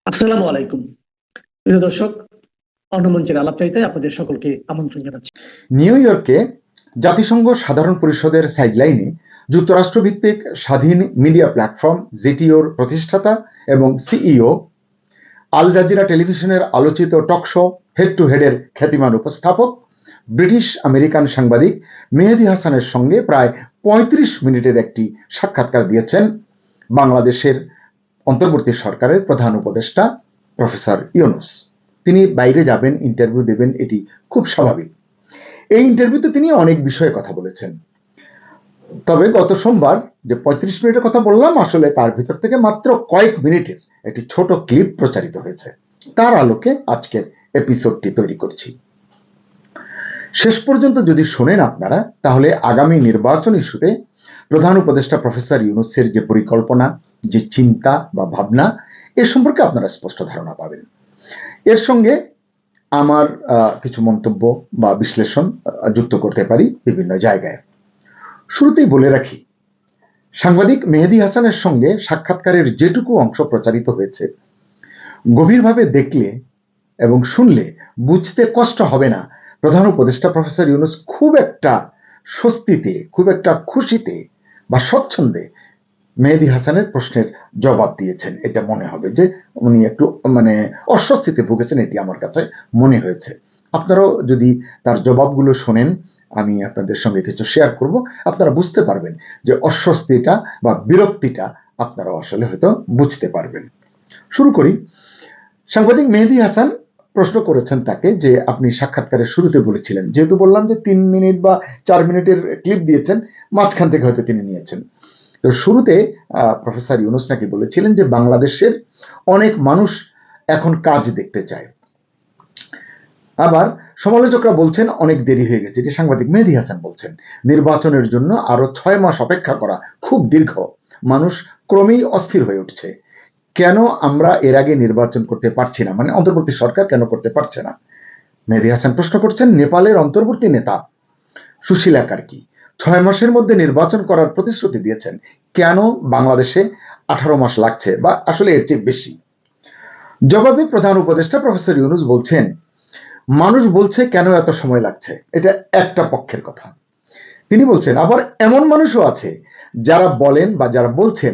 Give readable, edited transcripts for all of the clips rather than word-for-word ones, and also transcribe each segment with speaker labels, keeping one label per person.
Speaker 1: আসসালামু আলাইকুম প্রিয় দর্শক, অন্নমঞ্চের আলাপচারিতায় আপনাদের সকলকে আমন্ত্রণ জানাচ্ছি।
Speaker 2: নিউ ইয়র্কে জাতিসংঘ সাধারণ পরিষদের সাইডলাইনে যুক্তরাষ্ট্রভিত্তিক স্বাধীন মিডিয়া প্ল্যাটফর্ম জিটিওর প্রতিষ্ঠাতা এবং সিইও, আল জাজিরা টেলিভিশনের আলোচিত টক শো হেড টু হেডের খ্যাতিমান উপস্থাপক ব্রিটিশ আমেরিকান সাংবাদিক মেহেদী হাসানের সঙ্গে প্রায় ৩৫ মিনিটের একটি সাক্ষাৎকার দিয়েছেন বাংলাদেশের অন্তর্বর্তী সরকারের প্রধান উপদেষ্টা প্রফেসর ইউনূস। তিনি বাইরে যাবেন, ইন্টারভিউ দেবেন, এটি খুব স্বাভাবিক। এই ইন্টারভিউতে তিনি অনেক বিষয়ে কথা বলেছেন, তবে গত সোমবার যে ৩৫ মিনিটের কথা বললাম, আসলে তার ভিতর থেকে মাত্র কয়েক মিনিটের একটি ছোট ক্লিপ প্রচারিত হয়েছে। তার আলোকে আজকের এপিসোডটি তৈরি করছি। শেষ পর্যন্ত যদি শোনেন আপনারা, তাহলে আগামী নির্বাচন ইস্যুতে প্রধান উপদেষ্টা প্রফেসর ইউনূসের যে পরিকল্পনা, যে চিন্তা বা ভাবনা, এ সম্পর্কে আপনারা স্পষ্ট ধারণা পাবেন। এর সঙ্গে আমার কিছু মন্তব্য বা বিশ্লেষণ যুক্ত করতে পারি বিভিন্ন জায়গায়। শুরুতেই বলে রাখি, সাংবাদিক মেহেদী হাসানের সঙ্গে সাক্ষাৎকারের যেটুকু অংশ প্রচারিত হয়েছে, গভীরভাবে দেখলে এবং শুনলে বুঝতে কষ্ট হবে না প্রধান উপদেষ্টা প্রফেসর ইউনূস খুব একটা স্বস্তিতে, খুব একটা খুশিতে বা স্বচ্ছন্দে মেহেদী হাসানের প্রশ্নের জবাব দিয়েছেন। এটা মনে হবে যে উনি একটু অস্বস্তিতে ভুগেছেন, এটি আমার কাছে মনে হয়েছে। আপনারাও যদি তার জবাবগুলো শোনেন, আমি আপনাদের সঙ্গে কিছু শেয়ার করব, আপনারা বুঝতে পারবেন যে অস্বস্তিটা বা বিরক্তিটা আপনারাও আসলে হয়তো বুঝতে পারবেন। শুরু করি। সাংবাদিক মেহেদী হাসান প্রশ্ন করেছেন তাকে যে, আপনি সাক্ষাৎকারের শুরুতে বলেছিলেন, যেহেতু বললাম যে ৩ মিনিট বা ৪ মিনিটের ক্লিপ দিয়েছেন, মাঝখান থেকে হয়তো তিনি নিয়েছেন। তো শুরুতে প্রফেসর ইউনূস নাকি বলেছিলেন যে বাংলাদেশের অনেক মানুষ এখন কাজ দেখতে চায়। আবার সমালোচকরা বলছেন অনেক দেরি হয়ে গেছে। এটি সাংবাদিক মেহেদী হাসান বলছেন। নির্বাচনের জন্য আরো ৬ মাস অপেক্ষা করা খুব দীর্ঘ। মানুষ ক্রমেই অস্থির হয়ে উঠছে। কেন আমরা এর আগে নির্বাচন করতে পারছি না, মানে অন্তর্বর্তী সরকার কেন করতে পারছে না? মেহেদী হাসান প্রশ্ন করছেন, নেপালের অন্তর্বর্তী নেতা সুশীলা কার্কি ৬ মাসের মধ্যে নির্বাচন করার প্রতিশ্রুতি দিয়েছেন, কেন বাংলাদেশে ১৮ মাস লাগছে বা আসলে এর চেয়ে বেশি? জবাবে প্রধান উপদেষ্টা প্রফেসর ইউনূস বলছেন, মানুষ বলছে কেন এত সময় লাগছে, এটা একটা পক্ষের কথা। তিনি বলছেন আবার এমন মানুষও আছে যারা বলেন বা যারা বলছেন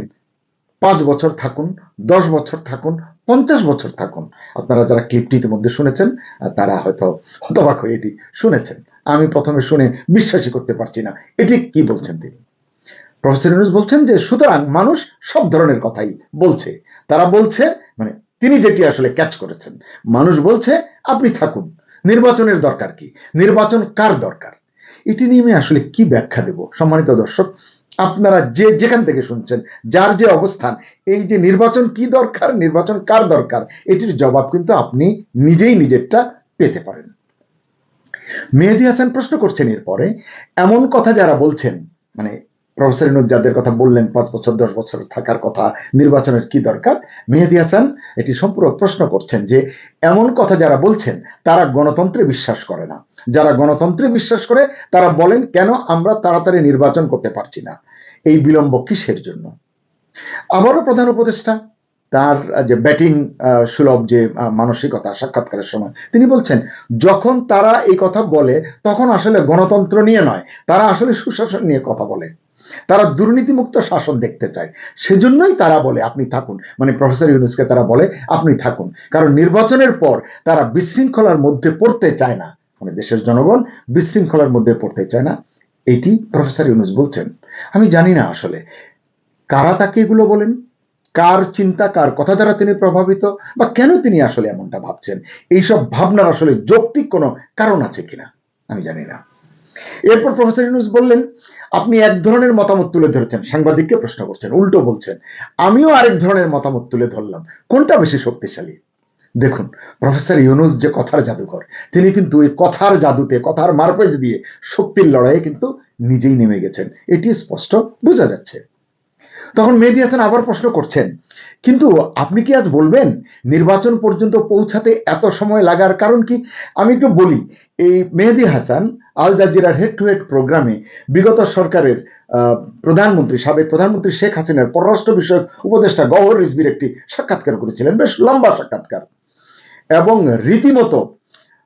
Speaker 2: ৫ বছর থাকুন, ১০ বছর থাকুন, ৫০ বছর থাকুন। আপনারা যারা ক্লিপটি ইতিমধ্যে শুনেছেন তারা হয়তো হতবাক হয়ে এটি শুনেছেন। আমি প্রথমে শুনে বিশ্বাসই করতে পারছি না, এটি কি বলছেন তিনি। প্রফেসর ইউনূস বলছেন যে সুতরাং মানুষ সব ধরনের কথাই বলছে। তারা বলছে, মানে তিনি যেটি আসলে ক্যাচ করেছেন, মানুষ বলছে আপনি থাকুন, নির্বাচনের দরকার কি, নির্বাচন কার দরকার, এটি নিয়ে আমি আসলে কি ব্যাখ্যা দেব? সম্মানিত দর্শক, আপনারা যে যেখান থেকে শুনছেন, যার যে অবস্থান, এই যে নির্বাচন কি দরকার, নির্বাচন কার দরকার, এটির জবাব কিন্তু আপনি নিজেই নিজেরটা পেতে পারেন। মেহেদী হাসান প্রশ্ন করছেন এরপরে, এমন কথা যারা বলছেন, মানে প্রফেসর ইউনূস যাদের কথা বললেন ৫ বছর ১০ বছর থাকার কথা, নির্বাচনের কি দরকার, মেহেদী হাসান এটি সম্পূর্ণ প্রশ্ন করছেন যে এমন কথা যারা বলছেন তারা গণতন্ত্রে বিশ্বাস করে না। যারা গণতন্ত্রে বিশ্বাস করে তারা বলেন কেন আমরা তাড়াতাড়ি নির্বাচন করতে পারছি না, এই বিলম্ব কিসের জন্য? আবারও প্রধান উপদেষ্টা তার যে ব্যাটিং সুলভ যে মানসিকতা, সাক্ষাৎকারের সময় তিনি বলছেন, যখন তারা এই কথা বলে তখন আসলে গণতন্ত্র নিয়ে নয়, তারা আসলে সুশাসন নিয়ে কথা বলে, তারা দুর্নীতিমুক্ত শাসন দেখতে চায়, সেজন্যই তারা বলে আপনি থাকুন, মানে প্রফেসর ইউনূসকে তারা বলে আপনি থাকুন, কারণ নির্বাচনের পর তারা বিশৃঙ্খলার মধ্যে পড়তে চায় না, মানে দেশের জনগণ বিশৃঙ্খলার মধ্যে পড়তে চায় না, এটি প্রফেসর ইউনূস বলছেন। আমি জানি না আসলে কারা তাকে এগুলো বলেন, কার চিন্তা, কার কথা দ্বারা তিনি প্রভাবিত, বা কেন তিনি আসলে এমনটা ভাবছেন, এইসব ভাবনার আসলে যৌক্তিক কোনো কারণ আছে কিনা আমি জানি না। এরপর প্রফেসর ইউনূস বললেন, আপনি এক ধরনের মতামত তুলে ধরেছেন, সাংবাদিককে প্রশ্ন করছেন, উল্টো বলছেন আমিও আরেক ধরনের মতামত তুলে ধরলাম, কোনটা বেশি শক্তিশালী? দেখুন, প্রফেসর ইউনূস যে কথার জাদুকর, তিনি কিন্তু এই কথার জাদুতে, কথার মারপেজ দিয়ে শক্তির লড়াইয়ে কিন্তু নিজেই নেমে গেছেন, এটি স্পষ্ট বোঝা যাচ্ছে। তখন মেহেদী হাসান আবার প্রশ্ন করছেন, কিন্তু আপনি কি আজ বলবেন নির্বাচন পর্যন্ত পৌঁছাতে এত সময় লাগার কারণ কি? আমি একটু বলি, এই মেহেদী হাসান আল জাজিরার হেড টু হেড প্রোগ্রামে বিগত সরকারের প্রধানমন্ত্রী, সাবেক প্রধানমন্ত্রী শেখ হাসিনার পররাষ্ট্র বিষয়ক উপদেষ্টা গওহর রিজভির একটি সাক্ষাৎকার করেছিলেন, বেশ লম্বা সাক্ষাৎকার, এবং রীতিমতো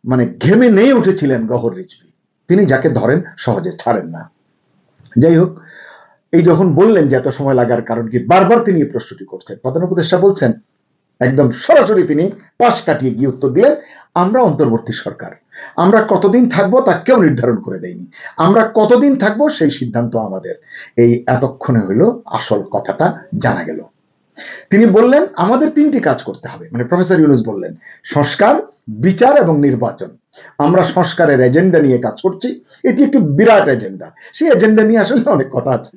Speaker 2: মানে ঘেমে নিয়ে উঠেছিলেন গওহর রিজভি। তিনি যাকে ধরেন সহজে ছাড়েন না। যাই হোক, এই যখন বললেন যে এত সময় লাগার কারণ কি, বারবার তিনি এই প্রশ্নটি করছেন। প্রধান উপদেষ্টা বলছেন, একদম সরাসরি তিনি পাশ কাটিয়ে গিয়ে উত্তর দিলেন, আমরা অন্তর্বর্তী সরকার, আমরা কতদিন থাকবো তা কেউ নির্ধারণ করে দেয়নি, আমরা কতদিন থাকবো সেই সিদ্ধান্ত আমাদের। এই এতক্ষণে হলো আসল কথাটা জানা গেল। তিনি বললেন আমাদের তিনটি কাজ করতে হবে, মানে প্রফেসর ইউনূস বললেন সংস্কার, বিচার এবং নির্বাচন। আমরা সংস্কারের এজেন্ডা নিয়ে কাজ করছি, এটি একটি বিরাট এজেন্ডা, সেই এজেন্ডা নিয়ে আসলে অনেক কথা আছে।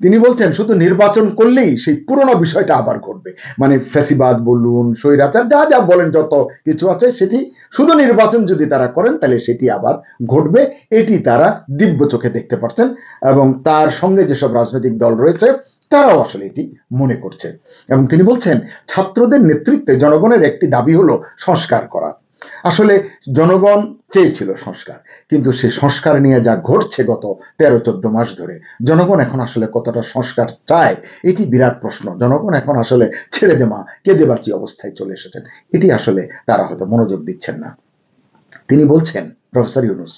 Speaker 2: তিনি বলছেন শুধু নির্বাচন করলেই সেই পুরনো বিষয়টা আবার ঘটবে, মানে ফ্যাসিবাদ বলুন, স্বৈরাচার, যা যা বলেন যত কিছু আছে, সেটি শুধু নির্বাচন যদি তারা করেন তাহলে সেটি আবার ঘটবে, এটি তারা দিব্য চোখে দেখতে পাচ্ছেন এবং তার সঙ্গে যেসব রাজনৈতিক দল রয়েছে তারাও আসলে এটি মনে করছে। এবং তিনি বলছেন ছাত্রদের নেতৃত্বে জনগণের একটি দাবি হলো সংস্কার করা। আসলে জনগণ চেয়েছিল সংস্কার, কিন্তু সেই সংস্কার নিয়ে যা ঘটছে গত 13-14 মাস ধরে, জনগণ এখন আসলে কতটা সংস্কার চায় এটি বিরাট প্রশ্ন। জনগণ এখন আসলে ছেড়ে দেমা কেঁদে বাঁচি অবস্থায় চলে এসেছেন, এটি আসলে তারা হয়তো মনোযোগ দিচ্ছেন না। তিনি বলছেন প্রফেসর ইউনূস,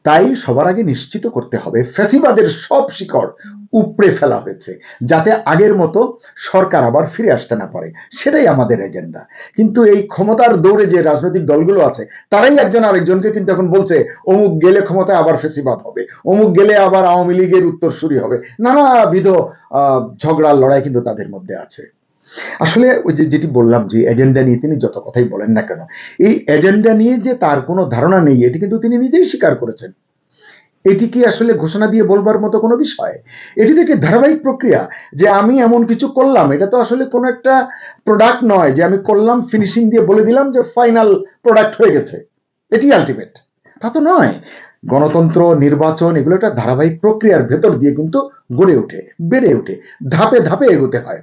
Speaker 2: তাই সবার আগে নিশ্চিত করতে হবে ফ্যাসিবাদের সব শিকড় উপড়ে ফেলা হয়েছে, যাতে আগের মতো সরকার আবার ফিরে আসতে না পারে, সেটাই আমাদের এজেন্ডা। কিন্তু এই ক্ষমতার দৌড়ে যে রাজনৈতিক দলগুলো আছে তারাই একজন আরেকজনকে কিন্তু এখন বলছে অমুক গেলে ক্ষমতায় আবার ফ্যাসিবাদ হবে, অমুক গেলে আবার আওয়ামী লীগের উত্তরসূরি হবে, নানাবিধ ঝগড়ার লড়াই কিন্তু তাদের মধ্যে আছে। আসলে ওই যে যেটি বললাম যে এজেন্ডা নিয়ে তিনি যত কথাই বলেন না কেন, এই এজেন্ডা নিয়ে যে তার কোনো ধারণা নেই এটি কিন্তু তিনি নিজেই স্বীকার করেছেন। এটি কি আসলে ঘোষণা দিয়ে বলবার মতো কোনো বিষয়? এটি থেকে ধারাবাহিক প্রক্রিয়া যে আমি এমন কিছু করলাম, এটা তো আসলে কোনো একটা প্রোডাক্ট নয় যে আমি করলাম ফিনিশিং দিয়ে বলে দিলাম যে ফাইনাল প্রোডাক্ট হয়ে গেছে, এটি আলটিমেট, তা তো নয়। গণতন্ত্র, নির্বাচন, এগুলো একটা ধারাবাহিক প্রক্রিয়ার ভেতর দিয়ে কিন্তু গড়ে ওঠে, বেড়ে ওঠে, ধাপে ধাপে এগোতে হয়।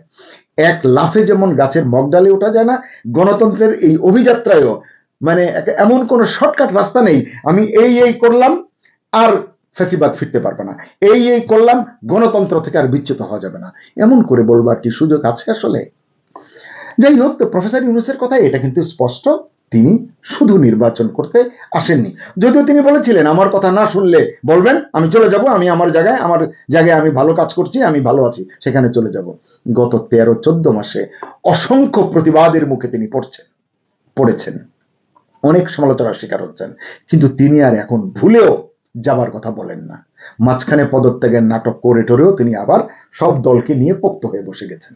Speaker 2: এক লাফে যেমন গাছের মগডালে ওঠা যায় না, গণতন্ত্রের এই অভিযাত্রায়ও মানে এমন কোন শর্টকাট রাস্তা নেই আমি এই করলাম আর ফ্যাসিবাদ ফিরতে পারবে না, এই করলাম গণতন্ত্র থেকে আর বিচ্যুত হওয়া যাবে না, এমন করে বলবার কি সুযোগ আছে আসলে? যাই হোক, তো প্রফেসর ইউনূসের কথা এটা কিন্তু স্পষ্ট, তিনি শুধু নির্বাচন করতে আসেননি। যদিও তিনি বলেছিলেন আমার কথা না শুনলে বলবেন, আমি চলে যাব, আমি আমার জায়গায় আমি ভালো কাজ করছি, আমি ভালো আছি, সেখানে চলে যাব। গত 13-14 মাসে অসংখ্য প্রতিবাদের মুখে তিনি পড়েছেন, অনেক সমালোচনার শিকার হচ্ছেন, কিন্তু তিনি আর এখন ভুলেও যাবার কথা বলেন না। মাঝখানে পদত্যাগের নাটক করে টরেও তিনি আবার সব দলকে নিয়ে পোক্ত হয়ে বসে গেছেন।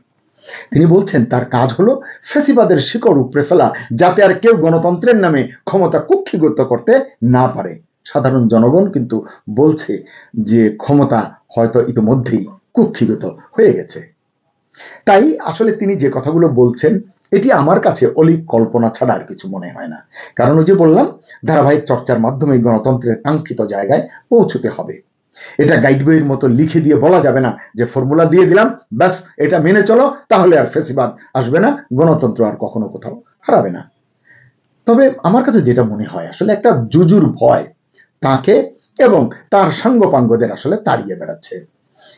Speaker 2: তিনি বলছেন তার কাজ হলো ফ্যাসিবাদের শিকড় উপড়ে ফেলা, যাতে আর কেউ গণতন্ত্রের নামে ক্ষমতা কুক্ষিগত করতে না পারে। সাধারণ জনগণ কিন্তু বলছে যে ক্ষমতা হয়তো ইতিমধ্যেই কুক্ষিগত হয়ে গেছে। তাই আসলে তিনি যে কথাগুলো বলছেন এটি আমার কাছে অলীক কল্পনা ছাড়া আর কিছু মনে হয় না। কারণ ওই যে বললাম, ধারাবাহিক চর্চার মাধ্যমে গণতন্ত্রের কাঙ্ক্ষিত জায়গায় পৌঁছতে হবে। এটা গাইড বইয়ের মতো লিখে দিয়ে বলা যাবে না যে ফর্মুলা দিয়ে দিলাম, ব্যাস এটা মেনে চলো, তাহলে আর ফ্যাসিবাদ আসবে না, গণতন্ত্র আর কখনো কোথাও হারাবে না। তবে আমার কাছে যেটা মনে হয় আসলে একটা জুজুর ভয় তাকে এবং তার সাঙ্গপাঙ্গদের আসলে তাড়িয়ে বেড়াচ্ছে।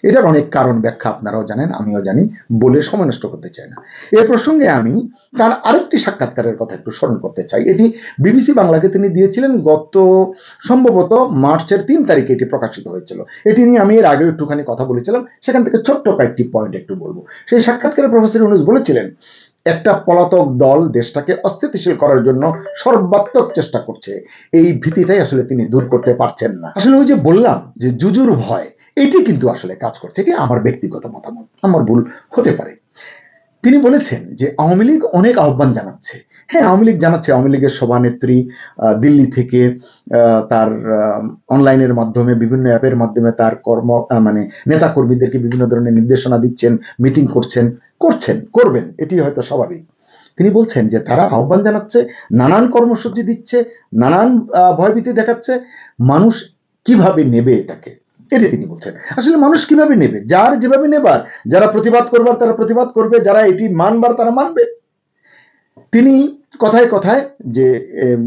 Speaker 2: এটার অনেক কারণ ব্যাখ্যা আপনারাও জানেন, আমিও জানি, বলে সময় নষ্ট করতে চাই না। এ প্রসঙ্গে আমি তার আরেকটি সাক্ষাৎকারের কথা একটু স্মরণ করতে চাই। এটি বিবিসি বাংলাকে তিনি দিয়েছিলেন গত সম্ভবত মার্চের 3 তারিখে এটি প্রকাশিত হয়েছিল। এটি নিয়ে আমি এর আগে একটুখানি কথা বলেছিলাম, সেখান থেকে ছোট্ট কয়েকটি পয়েন্ট একটু বলবো। সেই সাক্ষাৎকারে প্রফেসর ইউনূস বলেছিলেন একটা পলাতক দল দেশটাকে অস্থিতিশীল করার জন্য সর্বাত্মক চেষ্টা করছে, এই ভীতিটাই আসলে তিনি দূর করতে পারছেন না। আসলে ওই যে বললাম যে জুজুর ভয়, এটি কিন্তু আসলে কাজ করছে, এটি আমার ব্যক্তিগত মতামত, আমার ভুল হতে পারে। তিনি বলেছেন যে আওয়ামী লীগ অনেক আহ্বান জানাচ্ছে। হ্যাঁ, আওয়ামী লীগ জানাচ্ছে, আওয়ামী লীগের সভানেত্রী দিল্লি থেকে তার অনলাইনের মাধ্যমে, বিভিন্ন অ্যাপের মাধ্যমে তার নেতা কর্মীদেরকে বিভিন্ন ধরনের নির্দেশনা দিচ্ছেন, মিটিং করবেন, এটি হয়তো স্বাভাবিক। তিনি বলছেন যে তারা আহ্বান জানাচ্ছে, নানান কর্মসূচি দিচ্ছে, নানান ভয়ভীতি দেখাচ্ছে, মানুষ কিভাবে নেবে এটাকে, এটি তিনি বলছেন। আসলে মানুষ কিভাবে নেবে? যার যেভাবে নেবার, যারা প্রতিবাদ করবার তারা প্রতিবাদ করবে, যারা এটি মানবার তারা মানবে। তিনি কথায় কথায় যে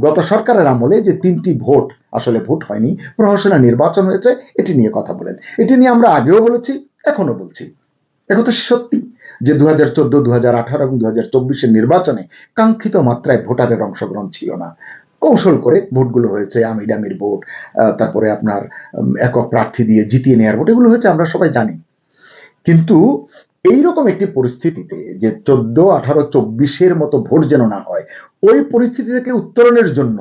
Speaker 2: গত সরকারের আমলে যে 3টি ভোট আসলে ভোট হয়নি, প্রহসনের নির্বাচন হয়েছে, এটি নিয়ে কথা বলেন। এটি নিয়ে আমরা আগেও বলেছি, এখনো বলছি। একথা সত্যি যে 2014, 2018 এবং 2024-এর নির্বাচনে কাঙ্ক্ষিত মাত্রায় ভোটারের অংশগ্রহণ ছিল না। কৌশল করে ভোটগুলো হয়েছে, আমির ভোট, তারপরে আপনার একক প্রার্থী দিয়ে জিতিয়ে নেওয়ার ভোট, এগুলো হয়েছে, আমরা সবাই জানি। কিন্তু এইরকম একটি পরিস্থিতিতে যে 14, 18, 24-এর মতো ভোট যেন না হয়, ওই পরিস্থিতি থেকে উত্তরণের জন্য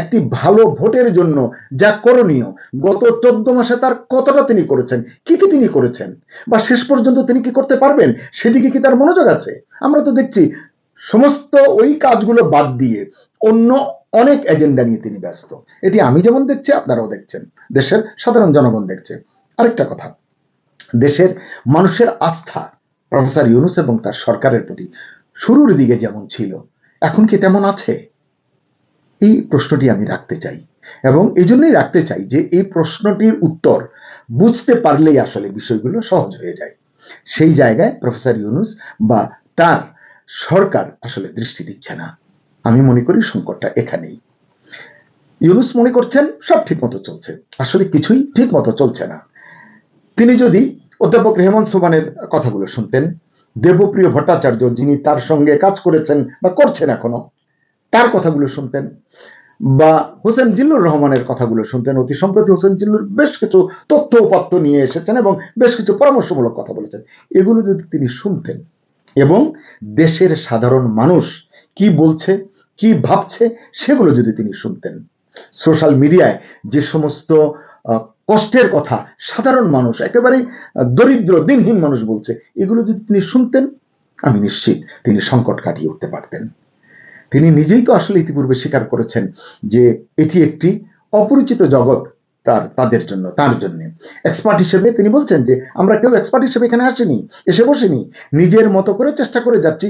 Speaker 2: একটি ভালো ভোটের জন্য যা করণীয়, গত 14 মাসে তার কতটা তিনি করেছেন, কি কি তিনি করেছেন, বা শেষ পর্যন্ত তিনি কি করতে পারবেন, সেদিকে কি তার মনোযোগ আছে? আমরা তো দেখছি সমস্ত ওই কাজগুলো বাদ দিয়ে অন্য অনেক এজেন্ডা নিয়ে তিনি ব্যস্ত। এটি আমি যেমন দেখছি, আপনারাও দেখছেন, দেশের সাধারণ জনগণ দেখছে। আরেকটা কথা, দেশের মানুষের আস্থা প্রফেসর ইউনূস এবং তার সরকারের প্রতি শুরুর দিকে যেমন ছিল, এখন কি তেমন আছে? এই প্রশ্নটি আমি রাখতে চাই, এবং এই জন্যই রাখতে চাই যে এই প্রশ্নটির উত্তর বুঝতে পারলেই আসলে বিষয়গুলো সহজ হয়ে যায়। সেই জায়গায় প্রফেসর ইউনূস বা তার সরকার আসলে দৃষ্টি দিচ্ছে না। আমি মনে করি সংকটটা এখানেই। ইউনূস মনে করছেন সব ঠিক মতো চলছে, আসলে কিছুই ঠিক মতো চলছে না। তিনি যদি অধ্যাপক রেহমান সোবহানের কথাগুলো শুনতেন, দেবপ্রিয় ভট্টাচার্য যিনি তার সঙ্গে কাজ করেছেন বা করছেন এখনো, তার কথাগুলো শুনতেন, বা হোসেন জিল্লুর রহমানের কথাগুলো শুনতেন। অতি সম্প্রতি হোসেন জিল্লুর বেশ কিছু তথ্য উপাত্ত নিয়ে এসেছেন এবং বেশ কিছু পরামর্শমূলক কথা বলেছেন। এগুলো যদি তিনি শুনতেন এবং দেশের সাধারণ মানুষ কি বলছে, কি ভাবছে, সেগুলো যদি তিনি শুনতেন, সোশ্যাল মিডিয়ায় যে সমস্ত কষ্টের কথা সাধারণ মানুষ, একেবারে দরিদ্র দিনহীন মানুষ বলছে, এগুলো যদি তিনি শুনতেন, আমি নিশ্চিত তিনি সংকট কাটিয়ে উঠতে পারতেন। তিনি নিজেই তো আসলে ইতিপূর্বে স্বীকার করেছেন যে এটি একটি অপরিচিত জগৎ তাদের জন্য, তার জন্য। এক্সপার্ট হিসেবে তিনি বলছেন যে আমরা কেউ এক্সপার্ট হিসেবে এখানে আসিনি, এসে বসিনি, নিজের মতো করে চেষ্টা করে যাচ্ছি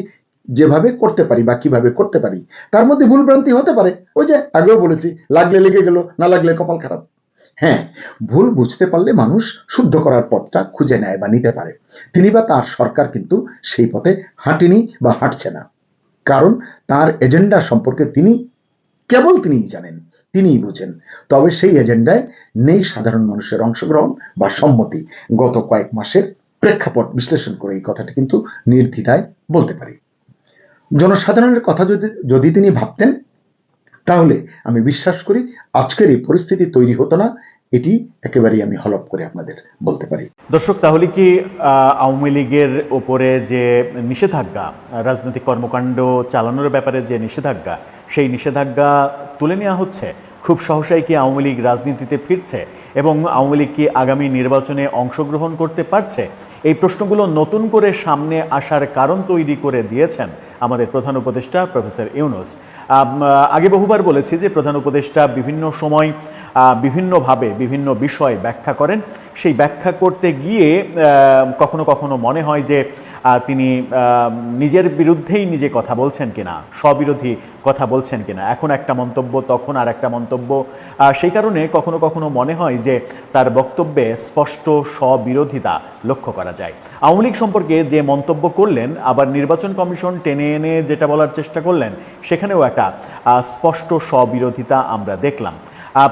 Speaker 2: যেভাবে করতে পারি বা কিভাবে করতে পারি। তার মধ্যে ভুলভ্রান্তি হতে পারে, ওই যে আগেও বলেছি, লাগলে লেগে গেল, না লাগলে কপাল খারাপ। হ্যাঁ, ভুল বুঝতে পারলে মানুষ শুদ্ধ করার পথটা খুঁজে নেয় বা নিতে পারে। তিনি বা তার সরকার কিন্তু সেই পথে হাঁটেনি বা হাঁটছে না, কারণ তার এজেন্ডা সম্পর্কে কেবল তিনিই জানেন, তিনিই বুঝেন। তবে সেই এজেন্ডায় নেই সাধারণ মানুষের অংশগ্রহণ বা সম্মতি। গত কয়েক মাসের প্রেক্ষাপট বিশ্লেষণ করে এই কথাটি কিন্তু নির্দ্বিধায় বলতে পারি। জনসাধারণের কথা যদি তিনি ভাবতেন, তাহলে আমি বিশ্বাস করি আজকের এই পরিস্থিতি তৈরি হতো না। এটি একেবারেই আমি হলপ করে আপনাদের বলতে পারি।
Speaker 3: দর্শক, তাহলে কি আওয়ামী লীগের ওপরে যে নিষেধাজ্ঞা, রাজনৈতিক কর্মকাণ্ড চালানোর ব্যাপারে যে নিষেধাজ্ঞা, সেই নিষেধাজ্ঞা তুলে নেওয়া হচ্ছে? খুব সহসাই কি আওয়ামী লীগ রাজনীতিতে ফিরছে এবং আওয়ামী লীগ কি আগামী নির্বাচনে অংশগ্রহণ করতে পারছে? এই প্রশ্নগুলো নতুন করে সামনে আসার কারণ তৈরি করে দিয়েছেন আমাদের প্রধান উপদেষ্টা প্রফেসর ইউনূস। আগে বহুবার বলেছি যে প্রধান উপদেষ্টা বিভিন্ন সময় বিভিন্নভাবে বিভিন্ন বিষয় ব্যাখ্যা করেন। সেই ব্যাখ্যা করতে গিয়ে কখনো কখনো মনে হয় যে তিনি নিজের বিরুদ্ধেই নিজে কথা বলছেন কিনা, স্ববিরোধী কথা বলছেন কিনা। এখন একটা মন্তব্য, তখন আর একটা মন্তব্য। সেই কারণে কখনো কখনো মনে হয় যে তার বক্তব্যে স্পষ্ট স্ববিরোধিতা লক্ষ্য করা যায়। আওয়ামী লীগ সম্পর্কে যে মন্তব্য করলেন, আবার নির্বাচন কমিশন টেনে এনে যেটা বলার চেষ্টা করলেন, সেখানেও একটা স্পষ্ট স্ববিরোধিতা আমরা দেখলাম।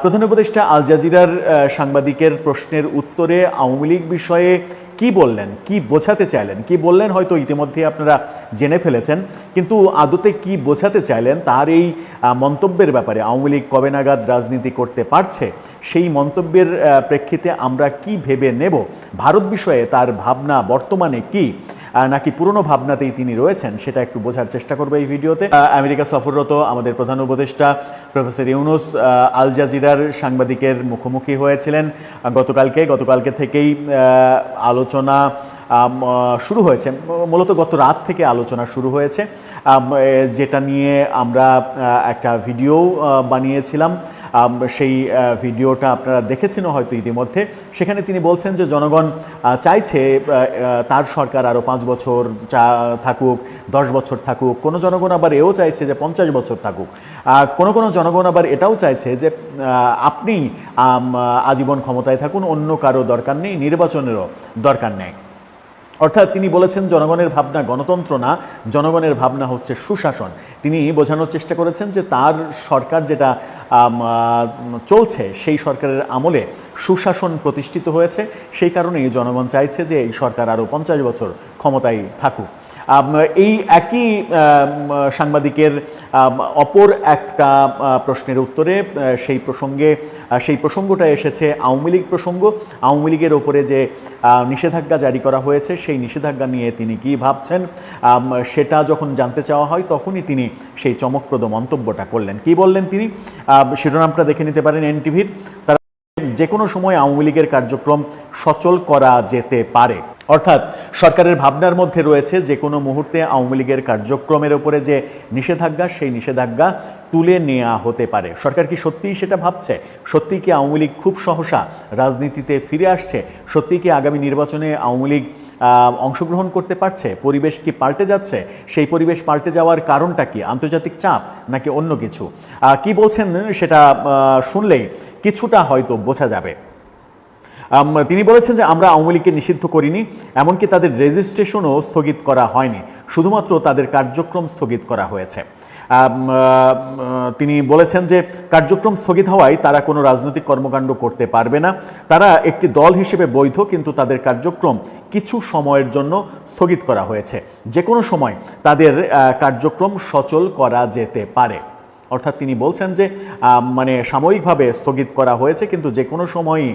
Speaker 3: প্রধান উপদেষ্টা আল জাজিরার সাংবাদিকের প্রশ্নের উত্তরে আওয়ামী লীগ বিষয়ে কি বললেন, কি বোঝাতে চাইলেন, কি বললেন হয়তো ইতিমধ্যে আপনারা জেনে ফেলেছেন, কিন্তু আদতে কি বোঝাতে চাইলেন তার এই মন্তব্যের ব্যাপারে, আওয়ামী লীগ কবে নাগাদ রাজনীতি করতে পারছে, সেই মন্তব্যের প্রেক্ষিতে আমরা কি ভেবে নেব, ভারত বিষয়ে তার ভাবনা বর্তমানে কি, নাকি পুরনো ভাবনাতেই তিনি রয়েছেন, সেটা একটু বোঝার চেষ্টা করবো এই ভিডিওতে। আমেরিকা সফররত আমাদের প্রধান উপদেষ্টা প্রফেসর ইউনূস আল জাজিরার সাংবাদিকের মুখোমুখি হয়েছিলেন গতকালকে থেকেই আলোচনা শুরু হয়েছে। মূলত গত রাত থেকে আলোচনা শুরু হয়েছে, যেটা নিয়ে আমরা একটা ভিডিও বানিয়েছিলাম। সেই ভিডিওটা আপনারা দেখেছেন হয়তো ইতিমধ্যে। সেখানে তিনি বলছেন যে জনগণ চাইছে তার সরকার আরও 5 বছর থাকুক, 10 বছর থাকুক। কোনো জনগণ আবার এও চাইছে যে 50 বছর থাকুক। কোনো জনগণ আবার এটাও চাইছে যে আপনি আজীবন ক্ষমতায় থাকুন, অন্য কারো দরকার নেই, নির্বাচনেরও দরকার নেই। অর্থাৎ তিনি বলেছেন জনগণের ভাবনা গণতন্ত্র না, জনগণের ভাবনা হচ্ছে সুশাসন। তিনি বোঝানোর চেষ্টা করেছেন যে তার সরকার যেটা চলছে সেই সরকারের আমলে সুশাসন প্রতিষ্ঠিত হয়েছে, সেই কারণেই জনগণ চাইছে যে এই সরকার আরও 50 বছর ক্ষমতায় থাকুক। এই একই সাংবাদিকের অপর একটা প্রশ্নের উত্তরে সেই প্রসঙ্গটা এসেছে আওয়ামী লীগ প্রসঙ্গ। আওয়ামী লীগের ওপরে যে নিষেধাজ্ঞা জারি করা হয়েছে সেই নিষেধাজ্ঞা নিয়ে তিনি কি ভাবছেন সেটা যখন জানতে চাওয়া হয় তখনই তিনি সেই চমকপ্রদ মন্তব্যটা করলেন। কি বললেন তিনি? শিরোনামটা দেখে নিতে পারেন এনটিভির। তারা যে কোনো সময় আওয়ামী লীগের কার্যক্রম সচল করা যেতে পারে। অর্থাৎ সরকারের ভাবনার মধ্যে রয়েছে যে কোনো মুহূর্তে আওয়ামী লীগের কার্যক্রমের উপরে যে নিষেধাজ্ঞা সেই নিষেধাজ্ঞা তুলে নেওয়া হতে পারে। সরকার কি সত্যিই সেটা ভাবছে? সত্যিই কি আওয়ামী লীগ খুব সহসা রাজনীতিতে ফিরে আসছে? সত্যিই কি আগামী নির্বাচনে আওয়ামী লীগ অংশগ্রহণ করতে পারছে? পরিবেশ কি পাল্টে যাচ্ছে? সেই পরিবেশ পাল্টে যাওয়ার কারণটা কি? আন্তর্জাতিক চাপ নাকি অন্য কিছু? কি বলছেন সেটা শুনলেই কিছুটা হয়তো বোঝা যাবে। তিনি বলেছেন যে আমরা আওয়ামী লীগকে নিষিদ্ধ করিনি, এমনকি তাদের রেজিস্ট্রেশনও স্থগিত করা হয়নি, শুধুমাত্র তাদের কার্যক্রম স্থগিত করা হয়েছে। তিনি বলেছেন যে কার্যক্রম স্থগিত হওয়ায় তারা কোনো রাজনৈতিক কর্মকাণ্ড করতে পারবে না। তারা একটি দল হিসেবে বৈধ, কিন্তু তাদের কার্যক্রম কিছু সময়ের জন্য স্থগিত করা হয়েছে। যে কোনো সময় তাদের কার্যক্রম সচল করা যেতে পারে। অর্থাৎ তিনি বলছেন যে মানে সাময়িকভাবে স্থগিত করা হয়েছে, কিন্তু যে কোনো সময়ই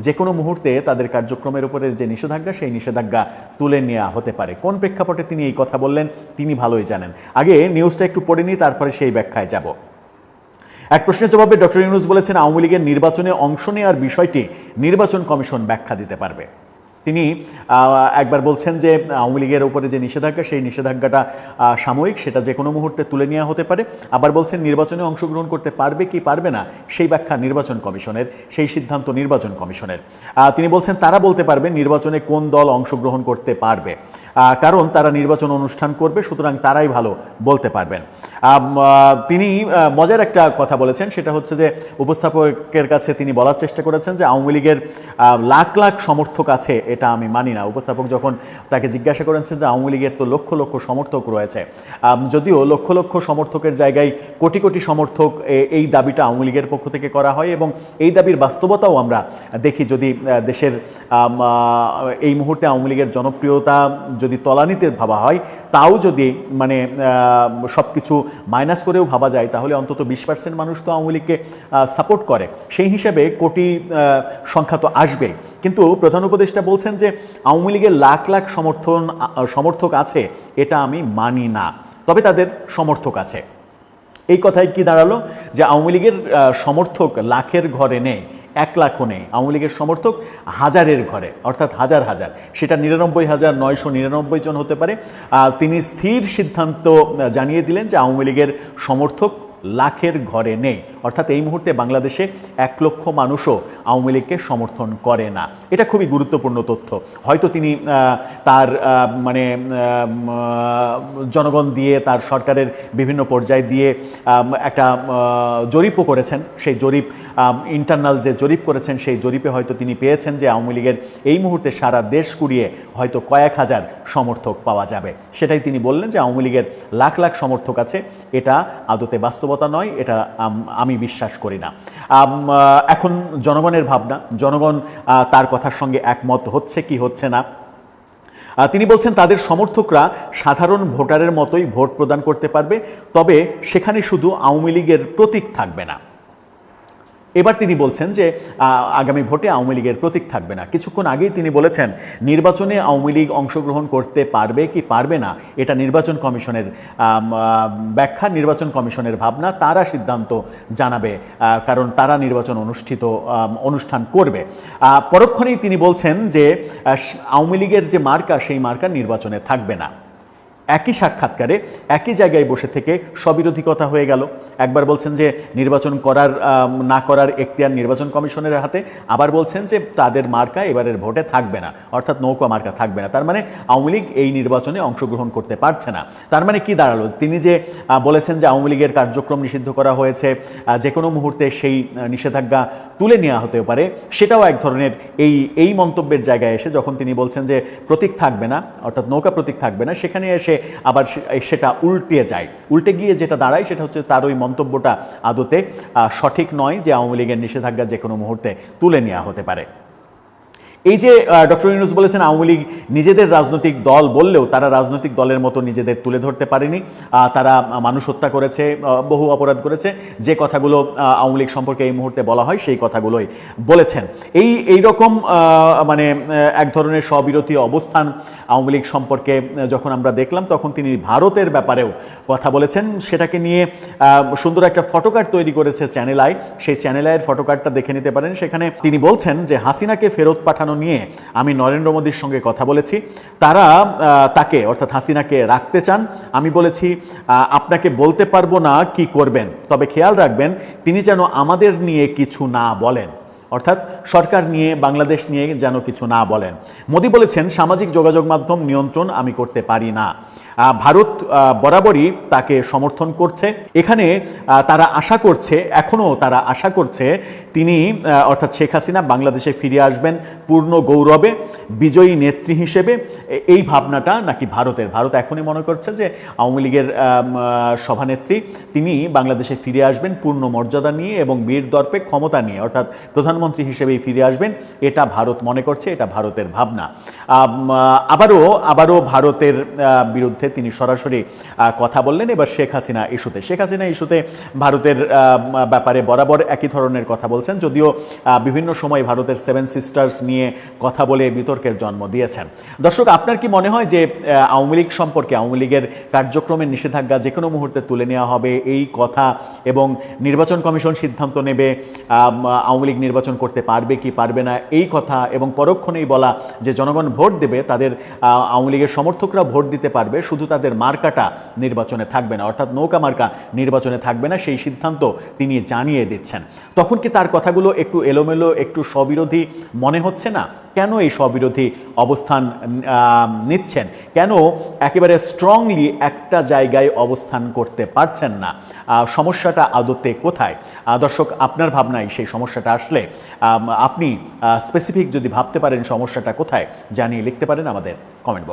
Speaker 3: যে কোনো মুহূর্তে তাদের কার্যক্রমের উপরে যে নিষেধাজ্ঞা সেই নিষেধাজ্ঞা তুলে নেওয়া হতে পারে। কোন প্রেক্ষাপটে তিনি এই কথা বললেন তিনি ভালোই জানেন। আগে নিউজটা একটু পড়ে নিই, তারপরে সেই ব্যাখ্যায় যাব। এক প্রশ্নের জবাবে ডক্টর ইউনূস বলেছেন আওয়ামী লীগের নির্বাচনে অংশ নেওয়ার বিষয়টি নির্বাচন কমিশন ব্যাখ্যা দিতে পারবে। তিনি একবার বলছেন যে আওয়ামী লীগের উপরে যে নিষেধাজ্ঞা সেই নিষেধাজ্ঞাটা সাময়িক, সেটা যে কোনো মুহূর্তে তুলে নেওয়া হতে পারে। আবার বলছেন নির্বাচনে অংশগ্রহণ করতে পারবে কি পারবে না সেই ব্যাখ্যা নির্বাচন কমিশনের, সেই সিদ্ধান্ত নির্বাচন কমিশনের। তিনি বলছেন তারা বলতে পারবে নির্বাচনে কোন দল অংশগ্রহণ করতে পারবে, কারণ তারা নির্বাচন অনুষ্ঠান করবে, সুতরাং তারাই ভালো বলতে পারবেন। তিনি মজার একটা কথা বলেছেন, সেটা হচ্ছে যে উপস্থাপকের কাছে তিনি বলার চেষ্টা করেছেন যে আওয়ামী লীগের লাখ লাখ সমর্থক আছে, এটা আমি মানি না। উপস্থাপক যখন তাকে জিজ্ঞাসা করেছেন যে আওয়ামী লীগের তো লক্ষ লক্ষ সমর্থক রয়েছে, যদিও লক্ষ লক্ষ সমর্থকের জায়গায় কোটি কোটি সমর্থক, এই দাবিটা আওয়ামী লীগের পক্ষ থেকে করা হয় এবং এই দাবির বাস্তবতাও আমরা দেখি। যদি দেশের এই মুহূর্তে আওয়ামী লীগের জনপ্রিয়তা যদি তলানিতে ভাবা হয়, তাও যদি মানে সব কিছু মাইনাস করেও ভাবা যায়, তাহলে অন্তত 20% মানুষ তো আওয়ামী লীগকে সাপোর্ট করে। সেই হিসেবে কোটি সংখ্যা তো আসবেই। কিন্তু প্রধান উপদেষ্টা বলছেন যে আওয়ামী লীগের লাখ লাখ সমর্থক আছে, এটা আমি মানি না, তবে তাদের সমর্থক আছে। এই কথায় কি দাঁড়ালো? যে আওয়ামী লীগের সমর্থক লাখের ঘরে নেই, 1 লাখও নেই। আওয়ামী লীগের সমর্থক হাজারের ঘরে, অর্থাৎ হাজার হাজার, সেটা 99,999 জন হতে পারে। তিনি স্থির সিদ্ধান্ত জানিয়ে দিলেন যে আওয়ামী লীগের সমর্থক লাখের ঘরে নেই, অর্থাৎ এই মুহূর্তে বাংলাদেশে 1 লক্ষ মানুষও আওয়ামী লীগকে সমর্থন করে না। এটা খুবই গুরুত্বপূর্ণ তথ্য। হয়তো তিনি তার মানে জনগণ দিয়ে, তার সরকারের বিভিন্ন পর্যায় দিয়ে একটা জরিপও করেছেন। সেই জরিপ ইন্টারনাল যে জরিপ করেছেন সেই জরিপে হয়তো তিনি পেয়েছেন যে আওয়ামী লীগের এই মুহূর্তে সারা দেশ কুড়িয়ে হয়তো কয়েক হাজার সমর্থক পাওয়া যাবে। সেটাই তিনি বললেন যে আওয়ামী লীগের লাখ লাখ সমর্থক আছে, এটা আদতে বাস্তবতা নয়, এটা আমি বিশ্বাস করি না। এখন জনগণের ভাবনা, জনগণ তার কথার সঙ্গে একমত হচ্ছে কি হচ্ছে না। তিনি বলছেন তাদের সমর্থকরা সাধারণ ভোটারের মতোই ভোট প্রদান করতে পারবে, তবে সেখানে শুধু আওয়ামী লীগের প্রতীক থাকবে না। এবার তিনি বলছেন যে আগামী ভোটে আওয়ামী লীগের প্রতীক থাকবে না। কিছুক্ষণ আগেই তিনি বলেছেন নির্বাচনে আওয়ামী লীগ অংশগ্রহণ করতে পারবে কি পারবে না এটা নির্বাচন কমিশনের ব্যাখ্যা, নির্বাচন কমিশনের ভাবনা, তারা সিদ্ধান্ত জানাবে, কারণ তারা নির্বাচন অনুষ্ঠান করবে। পরক্ষণেই তিনি বলছেন যে আওয়ামী লীগের যে মার্কা সেই মার্কা নির্বাচনে থাকবে না। একই সাক্ষাৎকারে একই জায়গায় বসে থেকে স্ববিরোধী কথা হয়ে গেল। একবার বলছেন যে নির্বাচন করার না করার এখতিয়ার নির্বাচন কমিশনের হাতে, আবার বলছেন যে তাদের মার্কা এবারের ভোটে থাকবে না, অর্থাৎ নৌকা মার্কা থাকবে না। তার মানে আওয়ামী লীগ এই নির্বাচনে অংশগ্রহণ করতে পারছে না। তার মানে কি দাঁড়ালো? তিনি যে বলেছেন যে আওয়ামী লীগের কার্যক্রম নিষিদ্ধ করা হয়েছে, যে কোনো মুহূর্তে সেই নিষেধাজ্ঞা তুলে নেওয়া হতে পারে, সেটাও এক ধরনের এই মন্তব্যের জায়গায় এসে যখন তিনি বলছেন যে প্রতীক থাকবে না, অর্থাৎ নৌকা প্রতীক থাকবে না, সেখানে এসে আবার সেটা উল্টে গিয়ে যেটা দাঁড়ায় সেটা হচ্ছে তার ওই মন্তব্যটা আদতে সঠিক নয় যে আওয়ামী লীগের নিষেধাজ্ঞা যে কোনো মুহূর্তে তুলে নেওয়া হতে পারে। এই যে ডক্টর ইউনূস বলেছেন আওয়ামী লীগ নিজেদের রাজনৈতিক দল বললেও তারা রাজনৈতিক দলের মতো নিজেদের তুলে ধরতে পারেনি, তারা মানুষ হত্যা করেছে, বহু অপরাধ করেছে, যে কথাগুলো আওয়ামী লীগ সম্পর্কে এই মুহূর্তে বলা হয় সেই কথাগুলোই বলেছেন। এই রকম মানে এক ধরনের স্ববিরোধী অবস্থান আওয়ামী লীগ সম্পর্কে যখন আমরা দেখলাম, তখন তিনি ভারতের ব্যাপারেও কথা বলেছেন। সেটাকে নিয়ে সুন্দর একটা ফটোকার্ড তৈরি করেছে চ্যানেল আই, সেই চ্যানেল আইয়ের ফটোকার্ডটা দেখে নিতে পারেন। সেখানে তিনি বলছেন যে হাসিনাকে ফেরত পাঠানো নিয়ে আমি নরেন্দ্র মোদীর সঙ্গে কথা বলেছি, তারা তাকে অর্থাৎ হাসিনাকে রাখতে চান। আমি বলেছি আপনাকে বলতে পারবো না কি করবেন, তবে খেয়াল রাখবেন তিনি যেন আমাদের নিয়ে কিছু না বলেন, অর্থাৎ সরকার নিয়ে বাংলাদেশ নিয়ে যেন কিছু না বলেন। মোদী বলেছেন সামাজিক যোগাযোগ মাধ্যম নিয়ন্ত্রণ আমি করতে পারি না। ভারত বরাবরই তাকে সমর্থন করছে। এখানে তারা আশা করছে, এখনও তারা আশা করছে তিনি অর্থাৎ শেখ হাসিনা বাংলাদেশে ফিরে আসবেন পূর্ণ গৌরবে, বিজয়ী নেত্রী হিসেবে। এই ভাবনাটা নাকি ভারত এখনই মনে করছে যে আওয়ামী লীগের সভানেত্রী তিনি বাংলাদেশে ফিরে আসবেন পূর্ণ মর্যাদা নিয়ে এবং বীর দর্পে ক্ষমতা নিয়ে, অর্থাৎ প্রধানমন্ত্রী হিসেবেই ফিরে আসবেন। এটা ভারত মনে করছে, এটা ভারতের ভাবনা। আবারও ভারতের বিরুদ্ধে তিনি সরাসরি কথা বললেন এবার শেখ হাসিনা ইস্যুতে ভারতের ব্যাপারে বরাবর একই ধরনের কথা বলছেন, যদিও বিভিন্ন সময় ভারতের 7 সিস্টার্স নিয়ে কথা বলে বিতর্কের জন্ম দিয়েছেন। দর্শক, আপনার কি মনে হয় যে আওয়ামী লীগ সম্পর্কে আওয়ামী লীগের কার্যক্রমের নিষেধাজ্ঞা যে কোনো মুহূর্তে তুলে নেওয়া হবে এই কথা, এবং নির্বাচন কমিশন সিদ্ধান্ত নেবে আওয়ামী লীগ নির্বাচন করতে পারবে কি পারবে না এই কথা, এবং পরক্ষণেই বলা যে জনগণ ভোট দেবে, তাদের আওয়ামী লীগের সমর্থকরা ভোট দিতে পারবে, শুধু তাদের মার্কাটা নির্বাচনে থাকবে না, অর্থাৎ নৌকা মার্কা নির্বাচনে থাকবে না, সেই সিদ্ধান্ত তিনি জানিয়ে দিচ্ছেন। তখন কি তার কথাগুলো একটু এলোমেলো, একটু স্ববিরোধী মনে হচ্ছে না? কেন এই স্ববিরোধী অবস্থান নিচ্ছেন? কেন একেবারে স্ট্রংলি একটা জায়গায় অবস্থান করতে পারছেন না? সমস্যাটা আদতে কোথায়? দর্শক, আপনার ভাবনায় সেই সমস্যাটা আসলে আপনি স্পেসিফিক যদি ভাবতে পারেন সমস্যাটা কোথায়, জানিয়ে লিখতে পারেন আমাদের কমেন্ট বক্স।